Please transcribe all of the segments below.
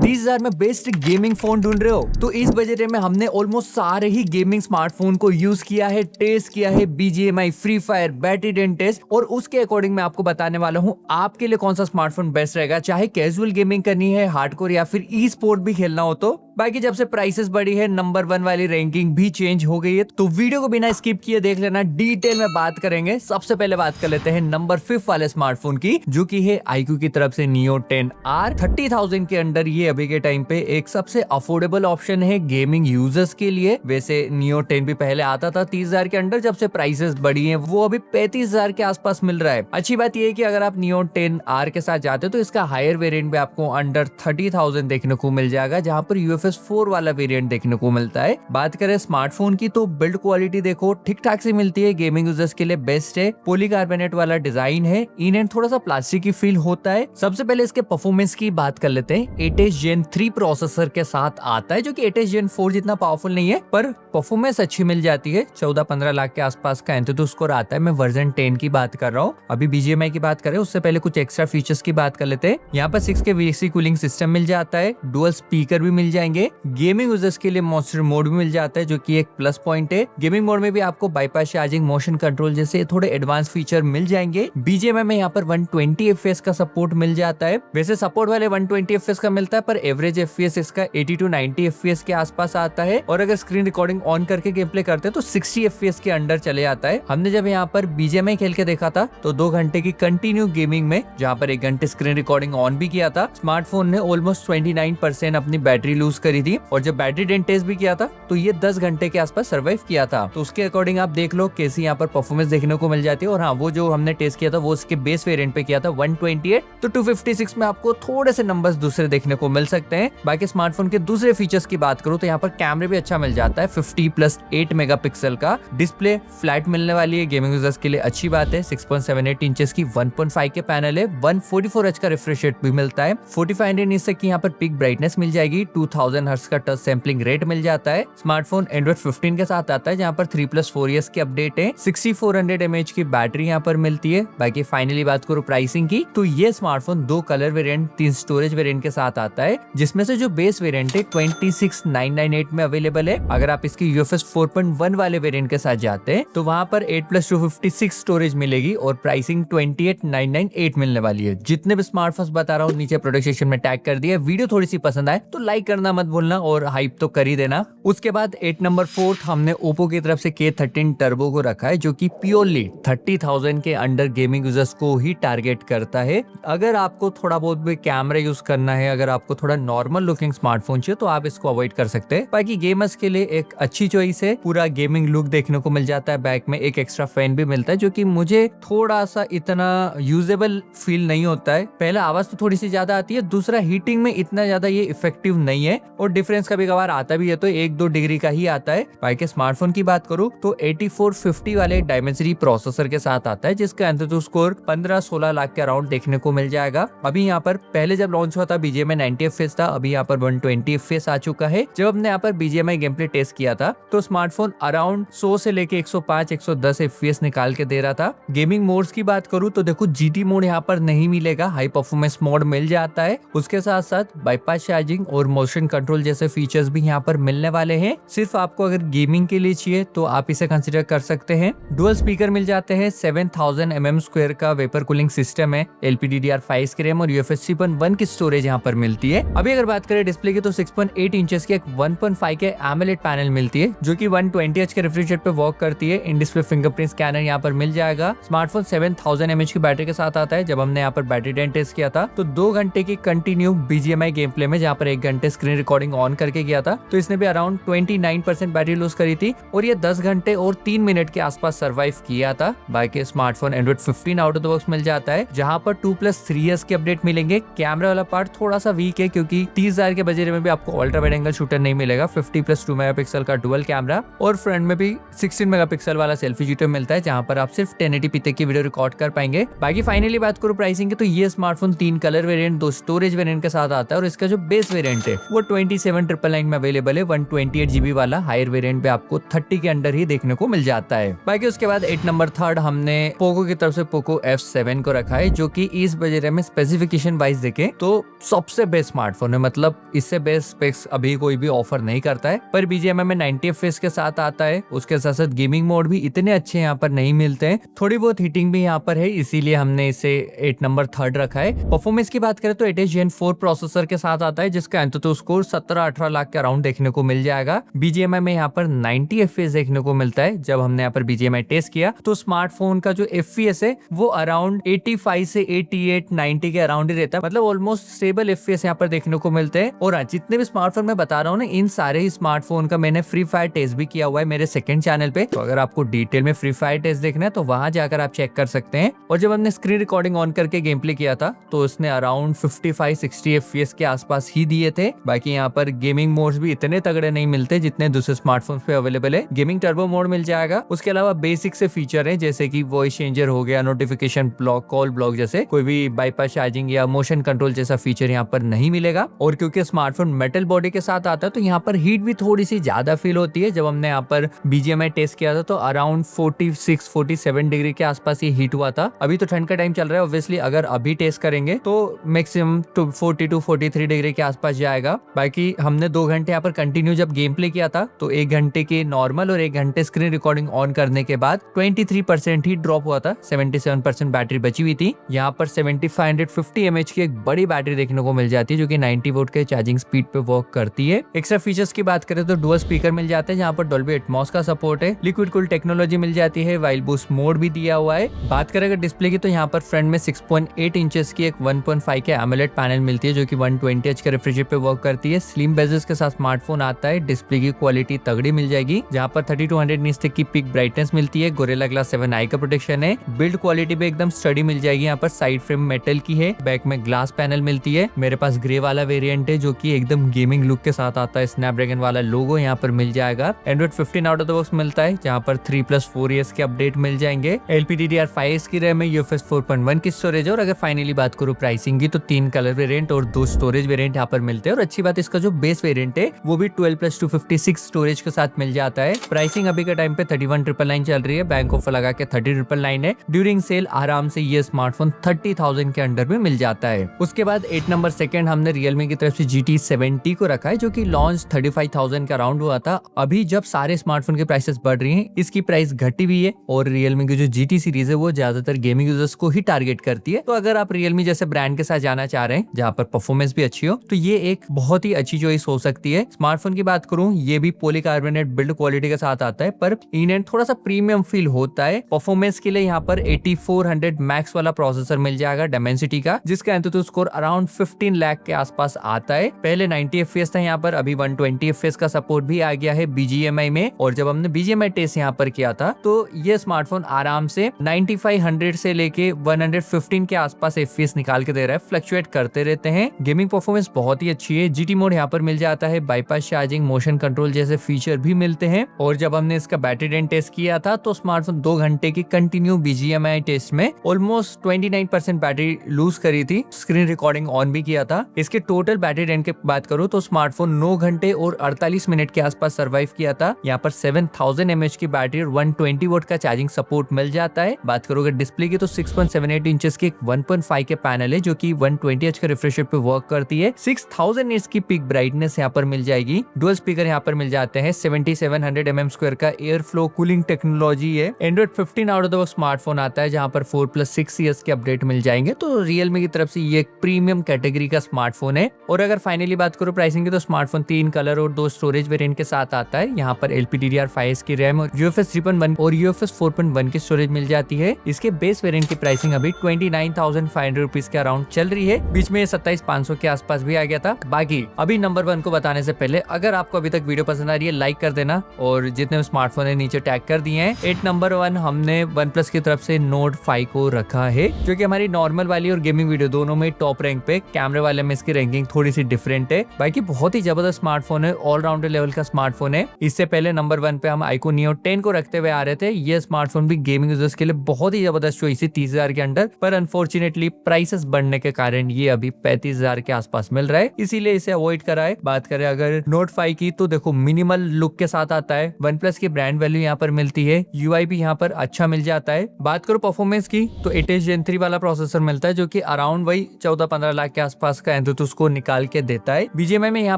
30,000 में best gaming phone ढूंढ रहे हो तो इस बजट में हमने ऑलमोस्ट सारे ही गेमिंग स्मार्टफोन को यूज किया है, टेस्ट किया है, BGMI, free fire, battery dent test, और उसके अकॉर्डिंग मैं आपको बताने वाला हूँ आपके लिए कौन सा स्मार्टफोन बेस्ट रहेगा, चाहे कैजुअल गेमिंग करनी है, हार्डकोर या फिर ई स्पोर्ट भी खेलना हो तो। बाकी जब से प्राइसेस बढ़ी है, नंबर 1 वाली रैंकिंग भी चेंज हो गई है, तो वीडियो को बिना स्किप किए देख लेना, डिटेल में बात करेंगे। सबसे पहले बात कर लेते हैं नंबर 5 वाले स्मार्टफोन की, जो की है iQOO की तरफ से Neo 10R। 30,000 के अंडर ये अभी के टाइम पे एक सबसे अफोर्डेबल ऑप्शन है गेमिंग यूजर्स के लिए। वैसे Neo 10 भी पहले आता था 30,000 के अंडर, जब से प्राइसेस बढ़ी हैं वो अभी 35,000 के आसपास मिल रहा है। अच्छी बात ये है कि अगर आप Neo 10R के साथ जाते हो तो इसका हायर वेरिएंट भी आपको अंडर 30,000 देखने को मिल जाएगा, जहां पर UFS 4 वाला वेरिएंट देखने को मिलता है। बात करें स्मार्टफोन की तो बिल्ड क्वालिटी देखो ठीक ठाक से मिलती है, गेमिंग यूजर्स के लिए बेस्ट है। पॉलीकार्बोनेट वाला डिजाइन है, इन एंड थोड़ा सा प्लास्टिक की फील होता है। सबसे पहले इसके परफॉर्मेंस की बात कर लेते हैं। 8H Gen 3 प्रोसेसर के साथ आता है, जो कि 8H Gen 4 जितना पावरफुल नहीं है, पर परफॉर्मेंस अच्छी मिल जाती है। 14-15 लाख के आसपास का एंथुतु स्कोर आता है। मैं वर्जन 10 की बात कर रहा हूँ, अभी BGMI की बात करें उससे पहले कुछ एक्स्ट्रा फीचर्स की बात कर लेते हैं। यहाँ पर 6K VC कूलिंग सिस्टम मिल जाता है, डुअल स्पीकर भी मिल जाएंगे, गेमिंग यूजर्स के लिए मॉन्स्टर मोड भी मिल जाता है, जो कि एक प्लस पॉइंट है। गेमिंग मोड में भी आपको बाईपास चार्जिंग, मोशन कंट्रोल जैसे थोड़े एडवांस फीचर मिल जाएंगे। BGMI में यहाँ पर 120 FPS का सपोर्ट मिल जाता है। वैसे सपोर्ट वाले 120 FPS का मिलता है, पर एवरेज FPS इसका 80-90 FPS के आसपास आता है, और अगर स्क्रीन रिकॉर्डिंग ऑन करके गेम प्ले करते हैं तो 60 FPS के अंडर चले जाता है। हमने जब यहाँ पर BGMI खेल के देखा था तो 2 घंटे की कंटिन्यू गेमिंग में, जहाँ पर 1 घंटे स्क्रीन रिकॉर्डिंग ऑन भी किया था, स्मार्टफोन ने ऑलमोस्ट 29% अपनी बैटरी लूज करी थी। और जब बैटरी डेंट टेस्ट भी किया था तो ये 10 घंटे के आसपास सर्वाइव किया था। तो उसके अकॉर्डिंग आप देख लो कैसी यहाँ पर परफॉर्मेंस देखने को मिल जाती है। और हाँ, वो जो हमने टेस्ट किया था वो उसके बेस वेरिएंट पे किया था 128, तो 256 में आपको थोड़े से नंबर्स दूसरे देखने को मिल सकते हैं। बाकी स्मार्टफोन के दूसरे फीचर्स की बात करूँ तो यहाँ पर कैमरे भी अच्छा मिल जाता है, 50+8 मेगापिक्सल का डिस्प्ले फ्लैट मिलने वाली है, गेमिंग यूजर्स के लिए अच्छी बात है। 6.78 इंचेस की 1.5 के पैनल है, 144Hz का रिफ्रेश रेट भी मिलता है, 4500 निट्स तक की यहाँ पर पीक ब्राइटनेस मिल जाएगी, 2000 हर्ट्ज का टच सैंपलिंग रेट मिल जाता है। स्मार्टफोन एंड्रॉइड 15 के साथ आता है, जहाँ पर 3+4 इयर्स की अपडेट है, 6400 mAh की बैटरी यहाँ पर मिलती है। बाकी फाइनली बात करूँ प्राइसिंग की तो ये smartphone 2 colour variant, 3 storage variant के साथ आता है, जिसमें से जो बेस वेरिएंट है 26,998 में अवेलेबल है। अगर आप इसकी UFS 4.1 वाले वेरिएंट के साथ जाते हैं तो वहाँ पर 8+256 स्टोरेज मिलेगी और प्राइसिंग 28,998 मिलने वाली है। जितने भी स्मार्टफोन्स बता रहा हूँ नीचे प्रोडक्ट सेक्शन में टैग कर दिया। वीडियो थोड़ी सी पसंद आए तो लाइक करना मत भूलना और हाइप तो कर ही देना। उसके बाद 8 नंबर 4 हमने ओप्पो की तरफ से K13 टर्बो को रखा है, जो कि प्योरली 30,000 के अंडर गेमिंग यूजर्स को ही टारगेट करता है। अगर आपको थोड़ा बहुत भी कैमरा यूज करना है, अगर आपको थोड़ा नॉर्मल लुकिंग स्मार्टफोन चाहिए तो आप इसको अवॉइड कर सकते हैं। बाकी गेमर्स के लिए एक अच्छी चॉइस है, पूरा गेमिंग लुक देखने को मिल जाता है। बैक में एक एक्स्ट्रा फैन भी मिलता है, जो कि मुझे थोड़ा सा इतना यूजेबल फील नहीं होता है। पहला आवाज तो थोड़ी सी ज्यादा आती है, दूसरा हीटिंग में इतना ज्यादा ये इफेक्टिव नहीं है, और डिफरेंस कभी कभार आता भी है तो 1-2 डिग्री का ही आता है। बाकी स्मार्टफोन की बात करूं तो 8450 वाले डायमेंसिटी प्रोसेसर के साथ आता है, जिसका एंथुतु स्कोर 15-16 लाख के अराउंड देखने को मिल जाएगा। अभी यहाँ पर पहले जब लॉन्च हुआ था BGMI 90 FPS था, अभी यहाँ पर 120 FPS आ चुका है। जब हमने यहाँ पर BGMI गेम प्ले टेस्ट किया था तो स्मार्टफोन अराउंड 100 से लेके 105-110 FPS निकाल के दे रहा था। गेमिंग मोड्स की बात करूं तो देखो GT मोड यहाँ पर नहीं मिलेगा, हाई परफॉर्मेंस मोड मिल जाता है। उसके साथ साथ बाईपास चार्जिंग और मोशन कंट्रोल जैसे फीचर्स भी यहाँ पर मिलने वाले हैं। सिर्फ आपको अगर गेमिंग के लिए चाहिए तो आप इसे कंसिडर कर सकते हैं। डुअल स्पीकर मिल जाते हैं, 7000 mm² का वेपर कूलिंग सिस्टम है, LPDDR5 की रैम और UFS 3.1 की स्टोरेज यहाँ पर मिलती है। अभी अगर बात करें डिस्प्ले की तो 6.8 इंचेस की एक 1.5 के AMOLED पैनल मिलती है, जो कि 120Hz के रिफ्रेश रेट पे वर्क करती है। इन डिस्प्ले फिंगरप्रिंट स्कैनर यहाँ पर मिल जाएगा। स्मार्टफोन 7000 mAh की बैटरी के साथ आता है। जब हमने यहाँ पर बैटरी डेंट टेस्ट किया था तो 2 घंटे की कंटिन्यू BGMI गेम प्ले में, जहाँ पर 1 घंटे स्क्रीन रिकॉर्डिंग ऑन करके किया था, तो इसने भी अराउंड 29% बैटरी लूज करी थी, और ये 10 घंटे और 3 मिनट के आसपास सर्वाइव किया था। बाकी smartphone Android 15 out of the box मिल जाता है, जहाँ पर 2+3 इयर्स के अपडेट मिलेंगे। कैमरा वाला पार्ट थोड़ा सा वीक है, क्योंकि 30,000 के बजट में भी आपको अल्ट्रा वाइड एंगल शूटर नहीं मिलेगा। 50+2 मेगापिक्सल का डुअल कैमरा और फ्रंट में भी 16 मेगापिक्सल वाला सेल्फी शूटर मिलता है, जहाँ पर आप सिर्फ 1080p तक की वीडियो रिकॉर्ड कर पाएंगे। बाकी फाइनली बात करूँ प्राइसिंग की तो ये smartphone 3 colour variant, 2 storage variant के साथ आता है, और इसका जो बेस वेरिएंट है वो 27,999 में अवेलेबल है। 128GB वाला हायर वेरिएंट पे आपको 30 के अंडर ही देखने को मिल जाता है। बाकी उसके बाद 8 नंबर थर्ड हमने पोको की तरफ से पोको F7 को रखा है, जो कि इस बजट में स्पेसिफिकेशन वाइज देखे तो सबसे बेस्ट स्मार्टफोन है। मतलब इससे बेस्ट स्पेक्स अभी कोई भी ऑफर नहीं करता है, पर BGMI में 90 FPS के साथ आता है। उसके साथ साथ गेमिंग मोड भी इतने अच्छे यहाँ पर नहीं मिलते हैं, थोड़ी बहुत हीटिंग भी यहाँ पर है, इसीलिए हमने इसे 8 नंबर थर्ड रखा है। परफॉर्मेंस की बात करें तो 8 Gen 4 प्रोसेसर के साथ आता है, जिसका एंतुतु स्कोर 17-18 लाख के अराउंड देखने को मिल जाएगा। BGMI में यहाँ पर 90 FPS देखने को मिलता है। जब हमने यहाँ पर BGMI टेस्ट किया तो स्मार्टफोन का जो FPS है वो अराउंड 85 से 88-90 के अराउंड ही रहता है। मतलब ऑलमोस्ट स्टेबल FPS यहाँ पर देखने को मिलते हैं। और जितने भी स्मार्टफोन मैं बता रहा हूँ ना, इन सारे ही स्मार्टफोन का मैंने फ्री फायर टेस्ट भी किया हुआ है मेरे सेकंड चैनल पे, तो अगर आपको डिटेल में फ्री फायर टेस्ट देखना है तो वहां जाकर आप चेक कर सकते हैं। और जब हमने स्क्रीन रिकॉर्डिंग ऑन करके गेम प्ले किया था तो उसने अराउंड 55-60 FPS के आसपास ही दिए थे। बाकी यहाँ पर गेमिंग मोड्स भी इतने तगड़े नहीं मिलते जितने दूसरे स्मार्टफोन्स पे अवेलेबल है। गेमिंग टर्बो मोड मिल जाएगा, उसके अलावा बेसिक से फीचर है जैसे कि वॉइस चेंजर हो गया, नोटिफिकेशन ब्लॉक, कॉल ब्लॉक जैसे कोई भी बाईपास चार्जिंग या मोशन कंट्रोल जैसा फीचर यहाँ पर नहीं मिलेगा। और क्योंकि स्मार्टफोन मेटल बॉडी के साथ आता है तो यहाँ पर हीट भी थोड़ी सी ज्यादा फील होती है। जब हमने यहाँ पर BGMI टेस्ट किया था तो अराउंड 46-47 डिग्री के आसपास ही हीट हुआ था। अभी तो ठंड का टाइम चल रहा है, ऑब्वियसली अगर अभी टेस्ट करेंगे तो मैक्सिमम 42-43 डिग्री के आसपास जाएगा। बाकी हमने 2 घंटे यहाँ पर कंटिन्यू जब गेम प्ले किया था तो 1 घंटे के नॉर्मल और 1 घंटे स्क्रीन रिकॉर्डिंग ऑन करने के बाद 23% ही ड्रॉप हुआ था, 77% बैटरी बची हुई थी। यहाँ पर 7550 mAh की एक बड़ी बैटरी देखने को मिल जाती है जो कि 90 वोल्ट के चार्जिंग स्पीड पे वर्क करती है। एक्स्ट्रा फीचर्स की बात करें तो डुअल स्पीकर मिल जाते हैं जहाँ पर डॉल्बी एटमॉस का सपोर्ट है, लिक्विड कूल टेक्नोलॉजी मिल जाती है, वाइल बूस्ट मोड भी दिया हुआ है। बात करें अगर डिस्प्ले की तो यहाँ पर फ्रंट में 6.8 इंचेस की एक 1.5 के AMOLED पैनल मिलती है जो कि 120Hz के रिफ्रेश रेट पे वर्क करती है। स्लिम बेजल्स के साथ स्मार्टफोन आता है। डिस्प्ले की क्वालिटी तगड़ी मिल जाएगी जहाँ पर 3200 नीट्स तक की पिक ब्राइटनेस मिलती है। गोरिल्ला ग्लास 7 आई का प्रोटेक्शन है। बिल्ड क्वालिटी भी एकदम स्टडी मिल जाएगी। यहाँ पर साइड फ्रेम मेटल की है, बैक में ग्लास पैनल मिलती है। मेरे पास ग्रे वाला वेरिएंट है जो कि एकदम गेमिंग लुक के साथ आता है। स्नैपड्रैगन वाला लोगो यहाँ पर मिल जाएगा। Android 15 out of the box मिलता है जहाँ पर 3+4 इयर्स के अपडेट मिल जाएंगे। LPDDR5 की रैम है, UFS 4.1 की स्टोरेज है। और अगर फाइनली बात करूँ प्राइसिंग की तो 3 कलर वेरिएंट और 2 स्टोरेज वेरिएंट यहाँ पर मिलते हैं। और अच्छी बात इसका जो बेस वेरिएंट है वो भी 12+256 स्टोरेज के साथ मिल जाता है। प्राइसिंग अभी के टाइम पे 31,999 चल रही है, बैंक ऑफर लगा के 30,999 है। ड्यूरिंग सेल आराम से ये स्मार्टफोन 30,000 के अंडर में मिल जाता है। उसके बाद 8 नंबर सेकंड हमने रियलमी की तरफ से GT70 को रखा है जो कि लॉन्च 35,000 के अराउंड हुआ था। अभी जब सारे स्मार्टफोन के प्राइसेस बढ़ रही हैं, इसकी प्राइस घटी हुई है। और रियलमी की जो GT सीरीज है वो ज्यादातर गेमिंग यूजर्स को ही टारगेट करती है। तो अगर आप रियलमी जैसे ब्रांड के साथ जाना चाह रहे हैं जहाँ पर परफॉर्मेंस भी अच्छी हो तो ये एक बहुत ही अच्छी चॉइस हो सकती है। स्मार्टफोन की बात करूं, ये भी पॉलीकार्बोनेट बिल्ड क्वालिटी के साथ आता है, पर इन एंड थोड़ा सा प्रीमियम फील होता है। परफॉर्मेंस के लिए यहाँ पर 8400 मैक्स वाला प्रोसेसर मिल जाएगा Dimensity का, जिसका एंतुतु स्कोर अराउंड 15 लाख के आसपास आता है। पहले 90 FPS था यहाँ पर, अभी 120 FPS का सपोर्ट भी आ गया है BGMI में। और जब हमने BGMI टेस्ट यहाँ पर किया था तो ये स्मार्टफोन आराम से 9500 से लेके 115 के आसपास FPS निकाल के दे रहा है। फ्लक्चुएट करते रहते हैं। गेमिंग परफॉर्मेंस बहुत ही अच्छी है। GT मोड यहाँ पर मिल जाता है, बाईपास चार्जिंग, मोशन कंट्रोल जैसे फीचर भी मिलते हैं। और जब हमने इसका बैटरी ड्रेन टेस्ट किया था तो स्मार्टफोन 2 घंटे की कंटिन्यू BGMI टेस्ट में ऑलमोस्ट 29% बैटरी लूज करी थी। स्क्रीन रिकॉर्डिंग ऑन भी किया था। इसके टोटल बैटरी ड्रेन की बात करूँ तो स्मार्टफोन 9 घंटे और 48 मिनट के आसपास सर्वाइव किया था। यहाँ पर 7000 mAh की बैटरी और 120 वोल्ट का चार्जिंग सपोर्ट मिल जाता है। बात करोगे डिस्प्ले की तो 6.78 इंचेस की 1.5 के पैनल है जो कि 120Hz के रिफ्रेश रेट पे वर्क करती है। 6000 नीट्स की पिक ब्राइटनेस यहाँ पर मिल जाएगी। डुअल स्पीकर यहाँ पर मिल जाते हैं। 7700 mm² का एयर फ्लो कूलिंग टेक्नोलॉजी है। Android 15 out of the box smartphone आता है जहाँ पर 4+6 इयर्स के अपडेट मिल जाएंगे। तो रियलमी की तरफ से ये एक प्रीमियम कैटेगरी का स्मार्टफोन है। और अगर फाइनली बात करो प्राइसिंग की तो स्मार्टफोन 3 कलर और 2 स्टोरेज वेरिएंट के साथ आता है। यहाँ पर LPDDR5 की रैम और UFS 3.1 और UFS 4.1 की स्टोरेज मिल जाती है। इसके बेस वेरिएंट की प्राइसिंग अभी 29,500 रुपीज के अराउंड चल रही है। बीच में 27,500 के आसपास भी आ गया था। बाकी अभी नंबर 1 को बताने से पहले अगर आपको अभी तक वीडियो पसंद आ रही है लाइक कर देना और जितने स्मार्टफोन है नीचे टैग कर दिए हैं। 8 नंबर 1 हमने OnePlus की तरफ से Nord 5 को रखा है जो कि हमारी नॉर्मल वाली और गेमिंग वीडियो दोनों में टॉप रैंक पे। कैमरे वाले में इसकी रैंकिंग थोड़ी सी डिफरेंट है। बाकी बहुत ही जबरदस्त स्मार्टफोन है, ऑलराउंडर लेवल का स्मार्टफोन है। इससे पहले नंबर 1 पे हम iQOO Neo 10 को रखते हुए आ रहे थे। ये स्मार्टफोन भी गेमिंग यूजर्स के लिए बहुत ही जबरदस्त चॉइस है 30,000 के अंडर, पर अनफॉर्चुनेटली प्राइसेस बढ़ने के कारण ये अभी 35,000 के आसपास मिल रहा है, इसीलिए इसे अवॉइड करा है। बात करें अगर Note 5 UI की तो देखो मिनिमल लुक के साथ आता है। OnePlus की ब्रांड वैल्यू यहाँ पर मिलती है, UI भी यहाँ पर अच्छा मिल जाता है। बात करो परफॉर्मेंस की तो 8H Gen 3 वाला प्रोसेसर मिलता है जो कि अराउंड वही 14-15 लाख के आसपास का एंथुसियास्ट को निकाल के देता है। BGMI में यहाँ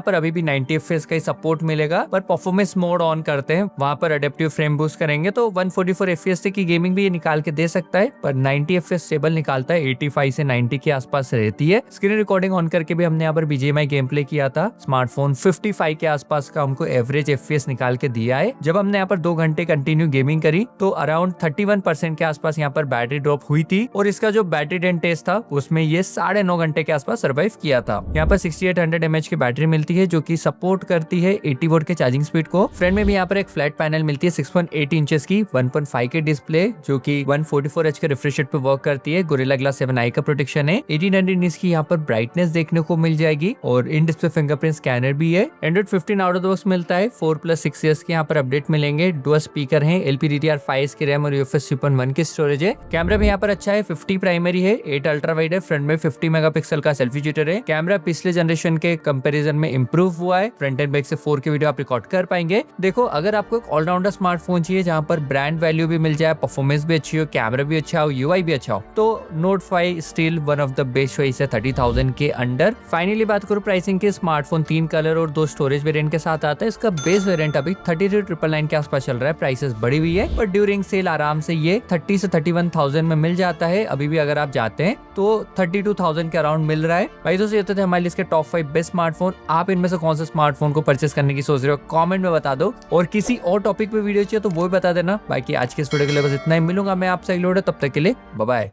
पर अभी भी 90 FPS का ही सपोर्ट मिलेगा, पर परफॉर्मेंस मोड ऑन करते हैं वहां पर एडेप्टिव फ्रेम बूस्ट करेंगे तो 144 FPS की गेमिंग भी ये निकाल के दे सकता है, पर 90 FPS स्टेबल निकालता है, 85 से 90 के आसपास रहती है। स्क्रीन रिकॉर्डिंग ऑन करके भी हमने यहाँ पर BGMI गेम प्ले किया था। स्मार्टफोन 55 के आसपास का हमको एवरेज FPS निकाल के दिया है। जब हमने यहाँ पर 2 घंटे कंटिन्यू गेमिंग करी तो अराउंड 31% के आसपास यहाँ पर बैटरी ड्रॉप हुई थी, और इसका जो बैटरी डेंट टेस्ट था उसमें ये 9.5 घंटे के आसपास सर्वाइव किया था। यहाँ पर 6800 mAh की बैटरी मिलती है जो कि सपोर्ट करती है 80 वोल्ट के चार्जिंग स्पीड को। फ्रंट में भी यहाँ पर एक फ्लैट पैनल मिलती है 6.8 इंचेस की, 1.5 के डिस्प्ले जो कि 144Hz के रिफ्रेश रेट पे वर्क करती है। गोरिल्ला ग्लास 7i का प्रोटेक्शन है। 1800 nits की यहाँ पर ब्राइटनेस देखने को मिल जाएगी, और इन डिस्प्ले फिंगरप्रिंट स्कैनर भी है। Android 15 out of the box मिलता है। 4+6 ईयर्स के यहाँ पर अपडेट मिलेंगे। डुअल स्पीकर है, LPDDR5 की रैम और UFS 3.1 की स्टोरेज है। कैमरा भी यहाँ पर अच्छा है, 50 प्राइमरी है, 8 अल्ट्रा वाइड है। फ्रंट में 50 मेगापिक्सल का सेल्फी शूटर है। कैमरा पिछले जनरेशन के कंपैरिजन में इंप्रूव हुआ है। फ्रंट एंड बैक से 4K वीडियो आप रिकॉर्ड कर पाएंगे। देखो अगर आपको एक ऑलराउंडर स्मार्टफोन चाहिए जहाँ पर ब्रांड वैल्यू भी मिल जाए, परफॉर्मेंस भी अच्छी हो, कैमरा भी अच्छा हो, UI भी अच्छा हो, तो Note 5 still one of the best choice है 30,000 के अंडर। फाइनली बात करूं प्राइसिंग की, स्मार्टफोन 3 कलर और 2 स्टोरेज वेरिएंट के साथ आता है। इसका बेस वेरिएंट अभी 32,999 के आसपास चल रहा है। प्राइसेस बढ़ी हुई है, पर ड्यूरिंग सेल आराम से ये 30 से 31,000 में मिल जाता है। अभी भी अगर आप जाते हैं तो 32,000 के अराउंड मिल रहा है। भाई दोस्तों ये थे हमारे लिस्ट के टॉप 5 बेस्ट स्मार्टफोन। आप इनमें से कौन से स्मार्टफोन को परचेस करने की सोच रहे हो कमेंट में बता दो, और किसी और टॉपिक पे वीडियो चाहिए तो वो भी बता देना। बाकी आज के इस वीडियो के लिए बस इतना ही। मिलूंगा मैं आपसे अगले वीडियो, तब तक के लिए बाय बाय।